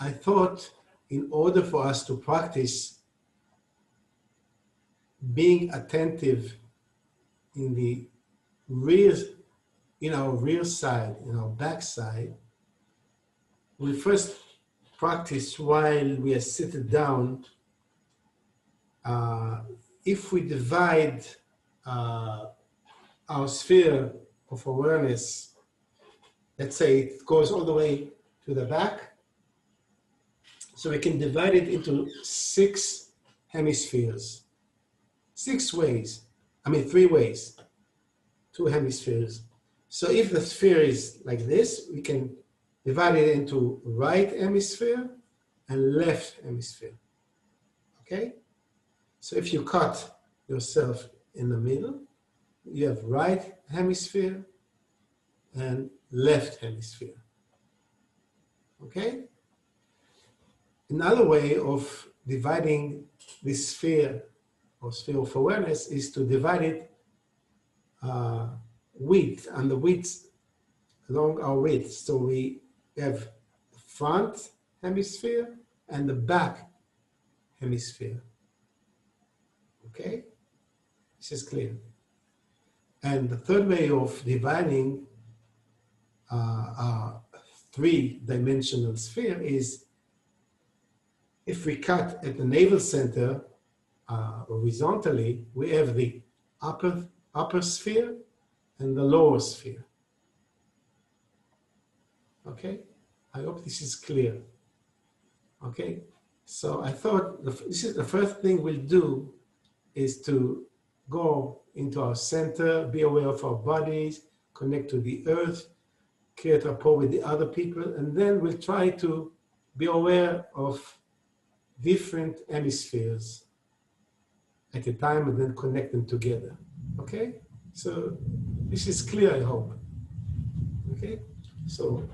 I thought in order for us to practice being attentive in the rear, in our rear side, in our back side, we first practice while we are seated down. If we divide our sphere of awareness, let's say it goes all the way to the back, so we can divide it into 6 hemispheres. 6 ways, 3 ways, 2 hemispheres. So if the sphere is like this, we can divide it into right hemisphere and left hemisphere, okay? So if you cut yourself in the middle, you have right hemisphere and left hemisphere, okay? Another way of dividing this sphere or sphere of awareness is to divide it width, and the width along our width. So we have the front hemisphere and the back hemisphere. Okay? This is clear. And the third way of dividing our 3-dimensional sphere is if we cut at the navel center horizontally, we have the upper sphere and the lower sphere. Okay, I hope this is clear. Okay, so I thought this is the first thing we'll do is to go into our center, be aware of our bodies, connect to the earth, create rapport with the other people, and then we'll try to be aware of different hemispheres at a time and then connect them together. Okay, so this is clear, I hope. Okay, so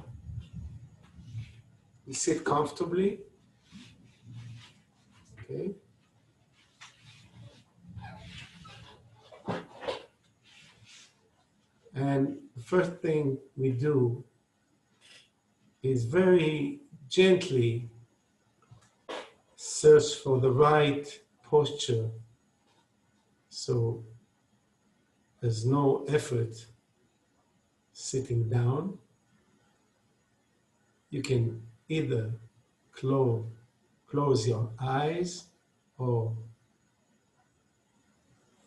we sit comfortably. Okay. And the first thing we do is very gently search for the right posture. So there's no effort sitting down. You can either close your eyes or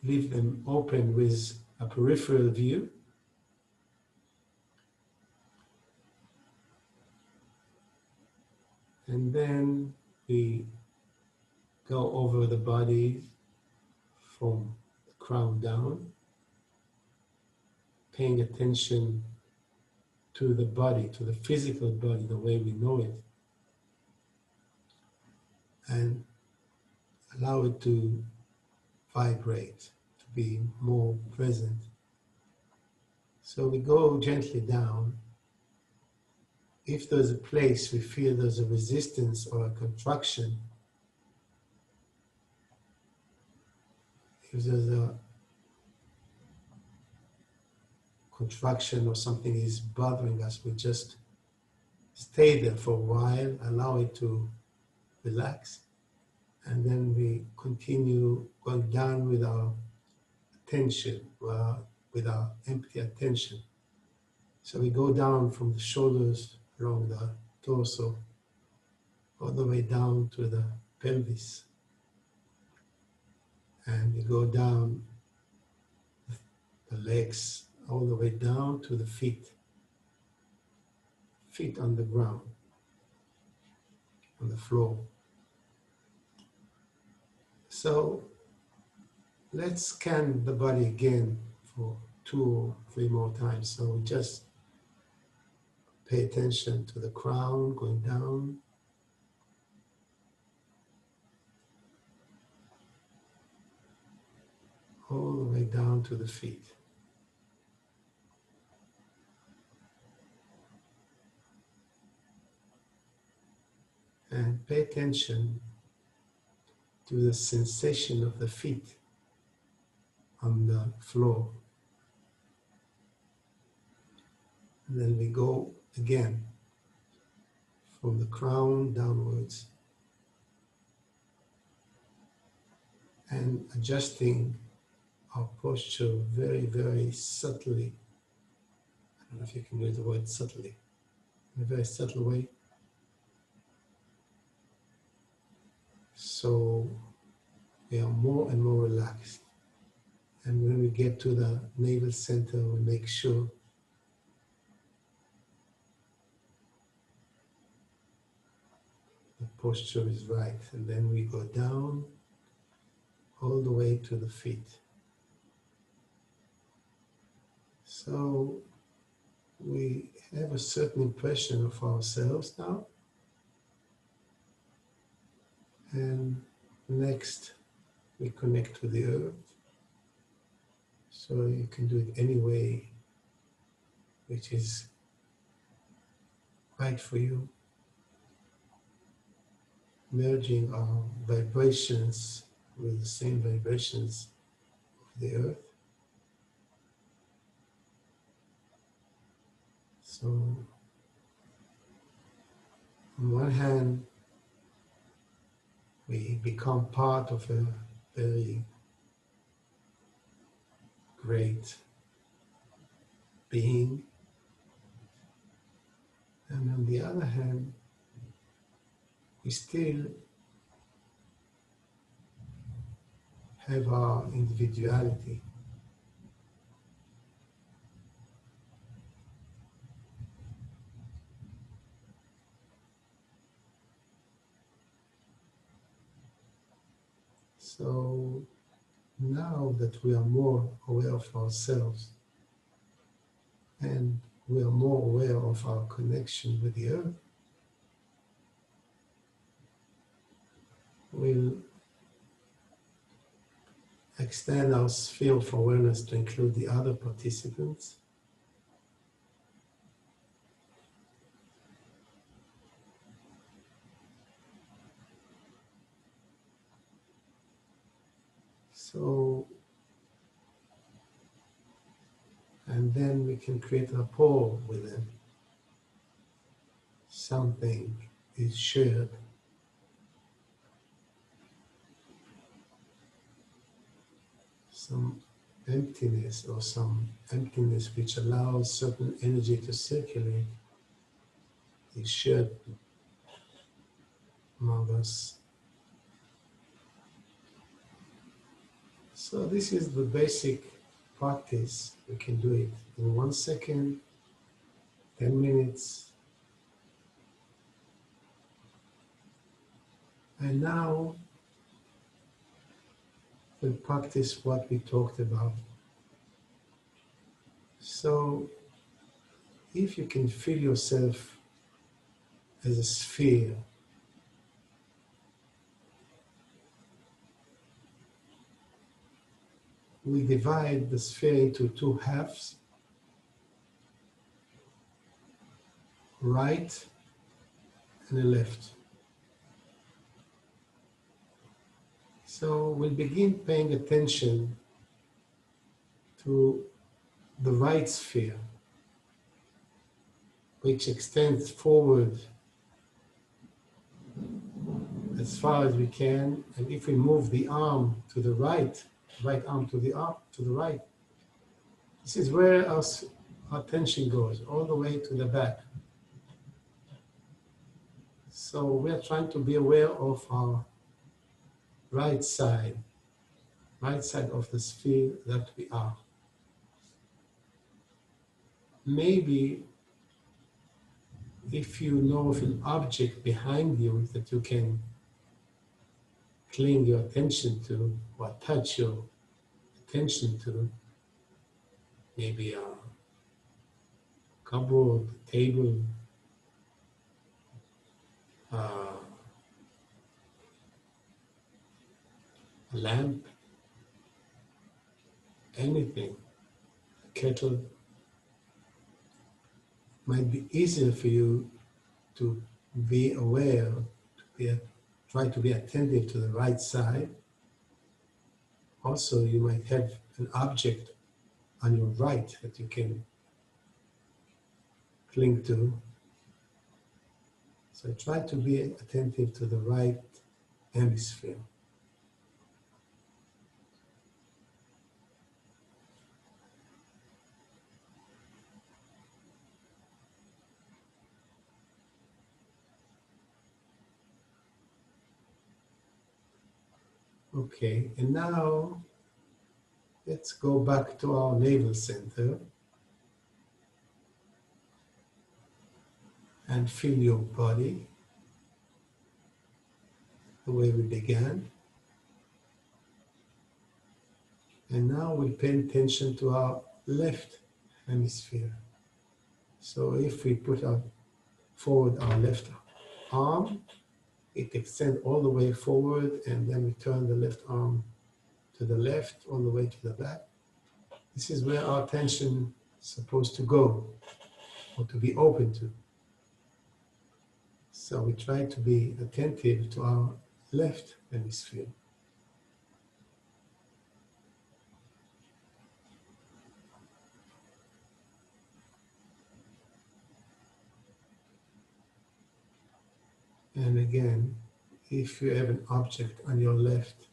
leave them open with a peripheral view. And then we go over the body from the crown down, paying attention to the body, to the physical body, the way we know it, and allow it to vibrate, to be more present. So we go gently down. If there's a place we feel there's a resistance or a contraction, if there's a contraction or something is bothering us, we just stay there for a while, allow it to relax, and then we continue going down with our attention, with our empty attention. So we go down from the shoulders along the torso, all the way down to the pelvis. And we go down the legs, all the way down to the feet. Feet on the ground, on the floor. So let's scan the body again for 2 or 3 more times. So we just pay attention to the crown going down. All the way down to the feet. And pay attention to the sensation of the feet on the floor. And then we go again from the crown downwards, and adjusting our posture very, very subtly. I don't know if you can use the word subtly, in a very subtle way. So we are more and more relaxed. And when we get to the navel center, we make sure the posture is right. And then we go down all the way to the feet. So we have a certain impression of ourselves now. And next, we connect with the earth. So you can do it any way which is right for you. Merging our vibrations with the same vibrations of the earth. So, on one hand, we become part of a very great being, and on the other hand, we still have our individuality. So now that we are more aware of ourselves and we are more aware of our connection with the earth, we'll extend our sphere of awareness to include the other participants. So, and then we can create rapport with them. Something is shared. Some emptiness or some emptiness which allows certain energy to circulate is shared among us. So this is the basic practice. We can do it in 1 second, 10 minutes. And now we'll practice what we talked about. So if you can feel yourself as a sphere, we divide the sphere into 2 halves, right and a left. So we'll begin paying attention to the right sphere, which extends forward as far as we can, and if we move the arm to the right arm to the right, this is where our attention goes, all the way to the back. So we are trying to be aware of our right side of the sphere that we are. Maybe if you know of an object behind you that you can cling your attention to or touch your attention to, maybe a cupboard, table, a lamp, anything, a kettle, might be easier for you to be aware, try to be attentive to the right side. Also, you might have an object on your right that you can cling to. So try to be attentive to the right hemisphere. Okay, and now let's go back to our navel center and feel your body the way we began. And now we pay attention to our left hemisphere. So if we put forward our left arm, it extends all the way forward, and then we turn the left arm to the left, all the way to the back. This is where our attention is supposed to go, or to be open to. So we try to be attentive to our left hemisphere. And again, if you have an object on your left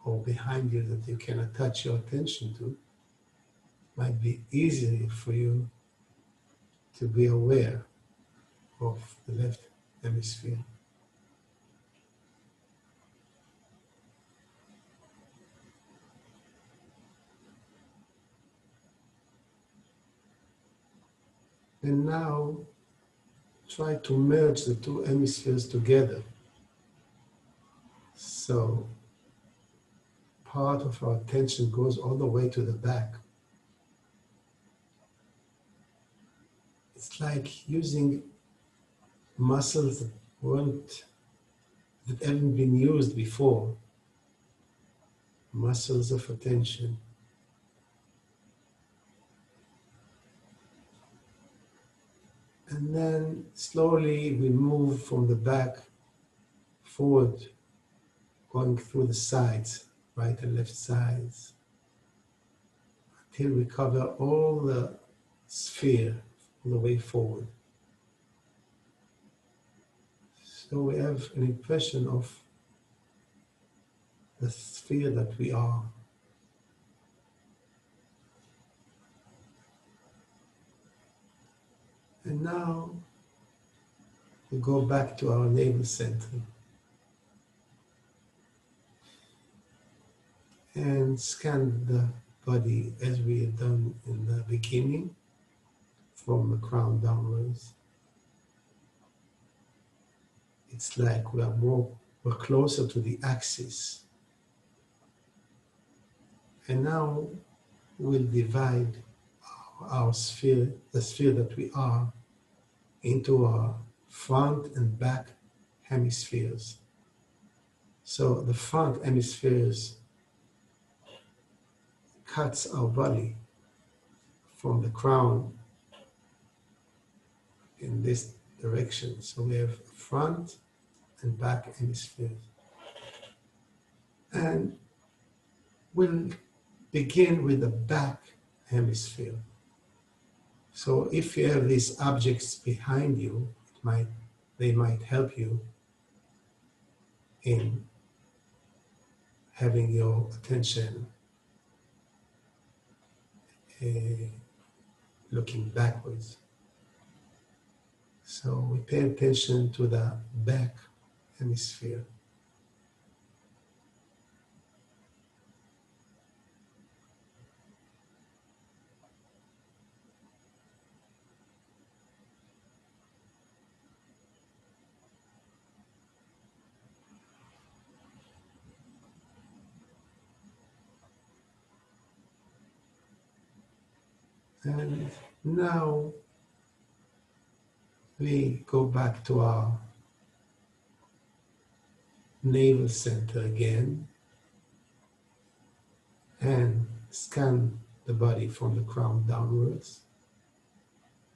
or behind you that you can attach your attention to, it might be easier for you to be aware of the left hemisphere. And now try to merge the two hemispheres together. So part of our attention goes all the way to the back. It's like using muscles that haven't been used before. Muscles of attention. And then slowly we move from the back forward, going through the sides, right and left sides, until we cover all the sphere all the way forward. So we have an impression of the sphere that we are. And now we go back to our navel center and scan the body as we had done in the beginning, from the crown downwards. It's like we're closer to the axis. And now we'll divide our sphere, the sphere that we are, into our front and back hemispheres. So the front hemispheres cuts our body from the crown in this direction. So we have front and back hemispheres. And we'll begin with the back hemisphere. So if you have these objects behind you, they might help you in having your attention looking backwards. So we pay attention to the back hemisphere. And now we go back to our navel center again and scan the body from the crown downwards.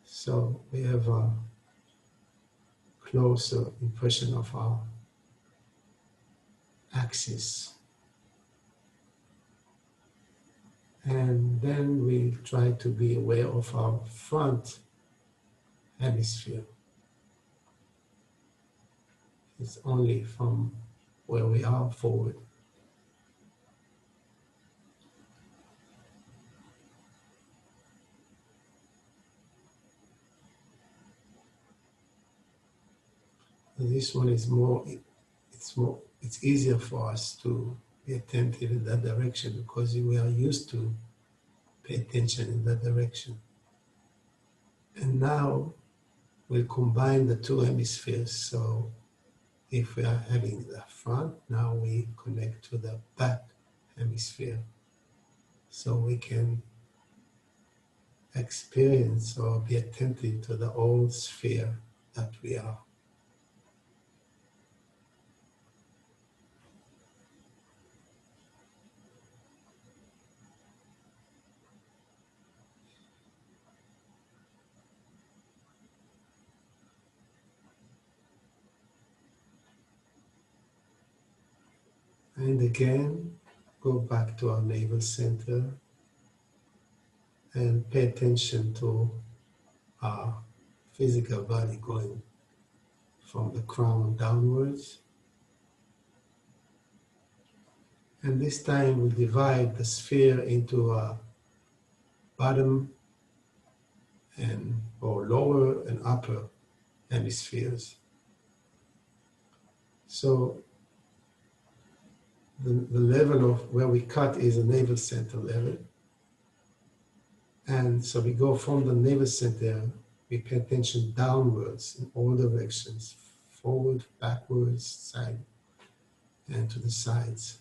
So we have a closer impression of our axis. And then we try to be aware of our front hemisphere. It's only from where we are forward. And this one is more, it's easier for us to be attentive in that direction because we are used to pay attention in that direction. And now we'll combine the two hemispheres. So if we are having the front, now we connect to the back hemisphere. So we can experience or be attentive to the old sphere that we are. And again, go back to our navel center and pay attention to our physical body going from the crown downwards. And this time we divide the sphere into a bottom and or lower and upper hemispheres. So the level of where we cut is a navel center level. And so we go from the navel center, we pay attention downwards in all directions, forward, backwards, side, and to the sides.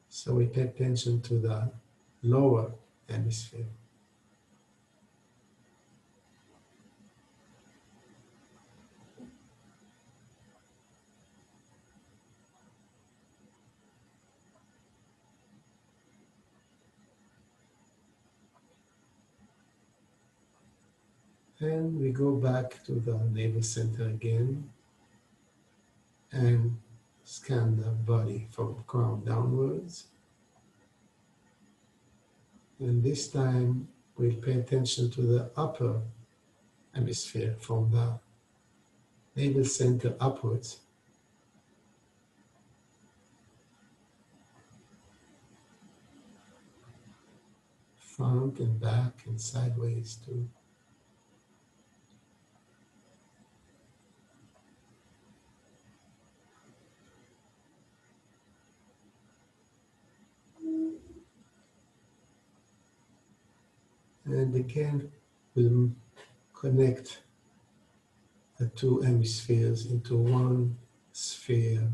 So we pay attention to the lower hemisphere. And we go back to the navel center again and scan the body from the crown downwards. And this time we'll pay attention to the upper hemisphere from the navel center upwards. Front and back and sideways too. And again, we'll connect the two hemispheres into one sphere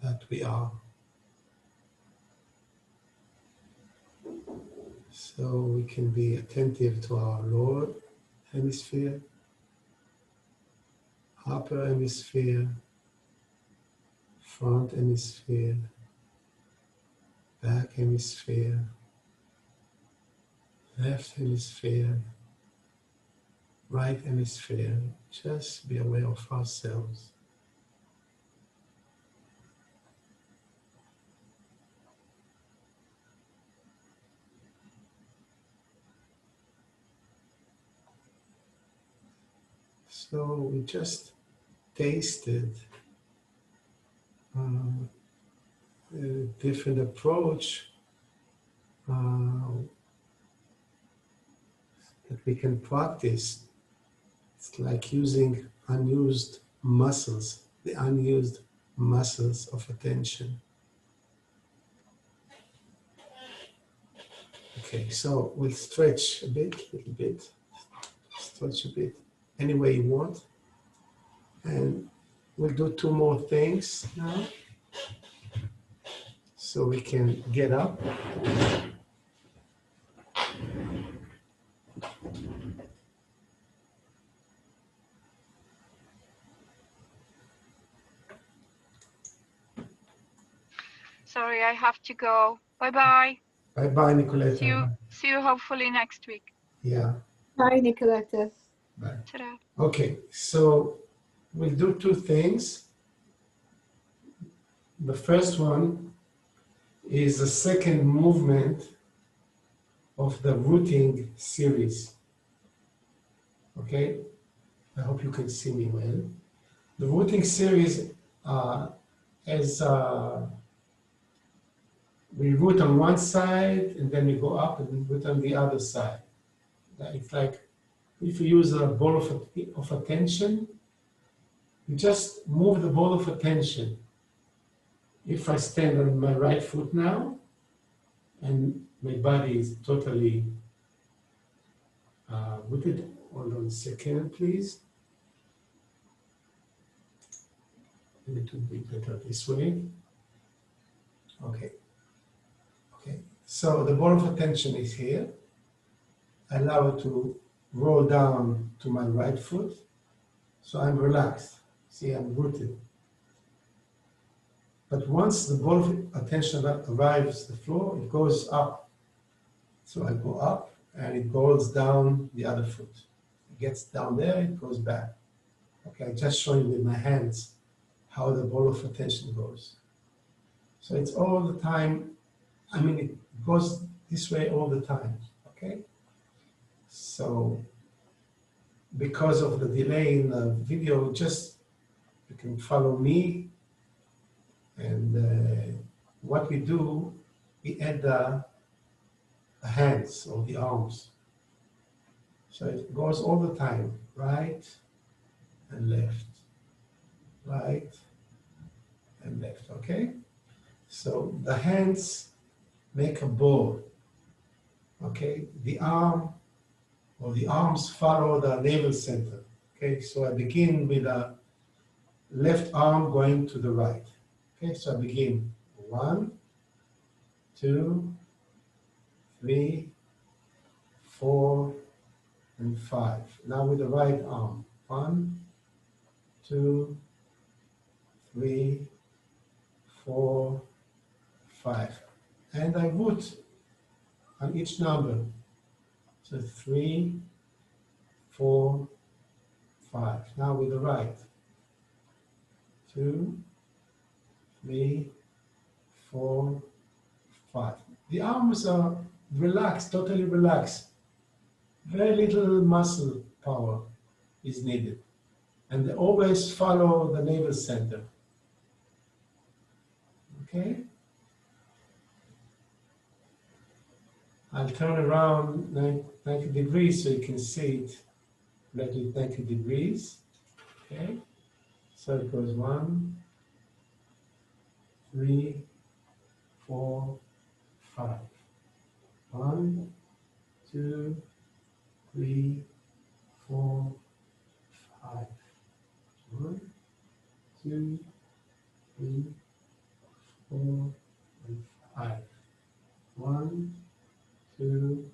that we are. So we can be attentive to our lower hemisphere, upper hemisphere, front hemisphere, back hemisphere, left hemisphere, right hemisphere. Just be aware of ourselves. So we just tasted a different approach that we can practice. It's like using unused muscles, the unused muscles of attention. Okay, so we'll stretch a little bit, stretch a bit, any way you want. And we'll do two more things now. So we can get up. Sorry, I have to go. Bye-bye. Bye-bye, Nicoletta. See you hopefully next week. Yeah. Bye, Nicoletta. Bye. Ta-da. Okay, so we'll do two things. The first one is the second movement of the rooting series. Okay, I hope you can see me well. The rooting series is we root on one side and then we go up and root on the other side. It's like if you use a ball of attention, you just move the ball of attention. If I stand on my right foot now, and my body is totally rooted, hold on a second, please. It would be better this way. Okay. Okay. So the ball of attention is here. I allow it to roll down to my right foot. So I'm relaxed. See, I'm rooted. But once the ball of attention arrives the floor, it goes up. So I go up and it goes down the other foot. It gets down there, it goes back. Okay, I just showing with my hands how the ball of attention goes. So it's all the time, I mean, it goes this way all the time, okay? So because of the delay in the video, just you can follow me. And what we do, we add the hands or the arms. So it goes all the time, right and left, right and left, okay? So the hands make a ball, okay? The arm or the arms follow the navel center, okay? So I begin with the left arm going to the right, okay? So I begin 1, 2, 3, 4, and 5. Now with the right arm, 1, 2, 3, 4, 5. And I root on each number. So 3, 4, 5. Now with the right. 2, 3, 4, 5. The arms are relaxed, totally relaxed. Very little muscle power is needed. And they always follow the navel center. Okay? I'll turn around 90 degrees so you can see it like 90 degrees. Okay? So it goes 1, 3, 4, 5. 1, 2, 3, 4, 5. 1, 2, 3, 4, and 5. 1, 2,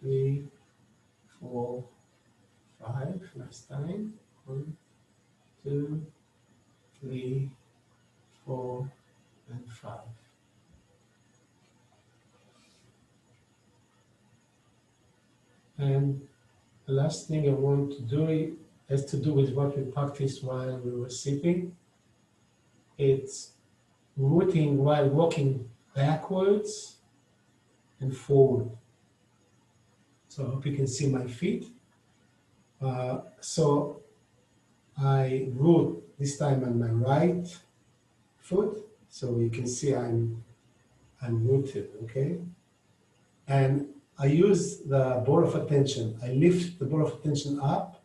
3, 4, 5. Last time. 1, 2, 3, 4, and 5. And the last thing I want to do has to do with what we practiced while we were sitting. It's rooting while walking backwards and forward. So I hope you can see my feet. So I root this time on my right foot, so you can see I'm rooted, okay? And I use the ball of attention. I lift the ball of attention up.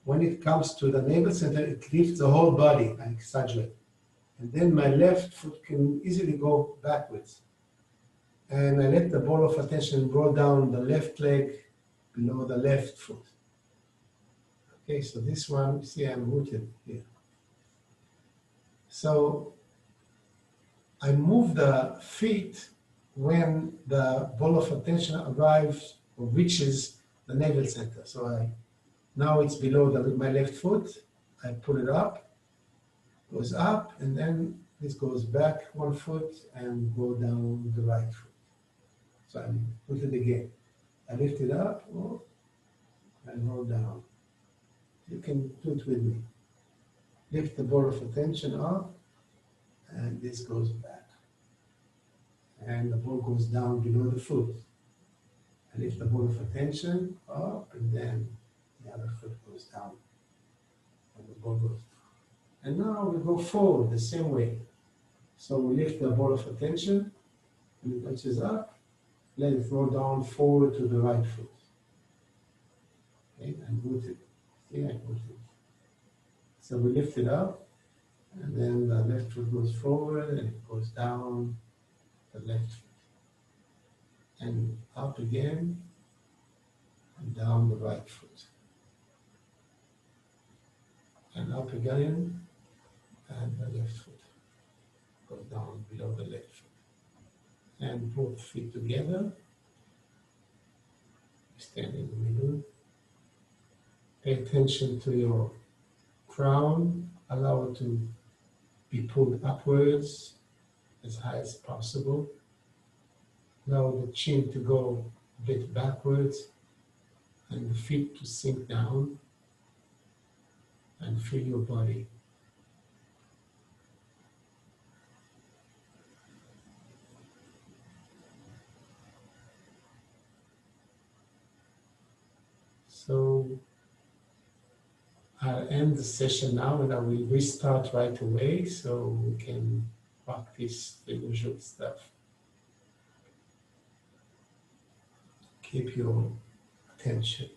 When it comes to the navel center, it lifts the whole body, I exaggerate. And then my left foot can easily go backwards. And I let the ball of attention roll down the left leg below the left foot. Okay, so this one, see I'm rooted here. So I move the feet when the ball of attention arrives or reaches the navel center. So now it's below my left foot. I pull it up, goes up, and then this goes back 1 foot and go down the right foot. So I put it again. I lift it up, and roll down. You can do it with me. Lift the ball of attention up, and this goes back. And the ball goes down below the foot. I lift the ball of attention up, and then the other foot goes down. And the ball goes And now we go forward the same way. So we lift the ball of attention, and it touches up, let it roll down forward to the right foot. Okay, and root it. See, I root it. So we lift it up, and then the left foot goes forward, and it goes down the left foot. And up again, and down the right foot. And up again, and the left foot goes down below the left foot. And both feet together, stand in the middle. Pay attention to your crown, allow it to be pulled upwards as high as possible. Allow the chin to go a bit backwards and the feet to sink down, and feel your body. So I'll end the session now and I will restart right away so we can practice the usual stuff. Keep your attention.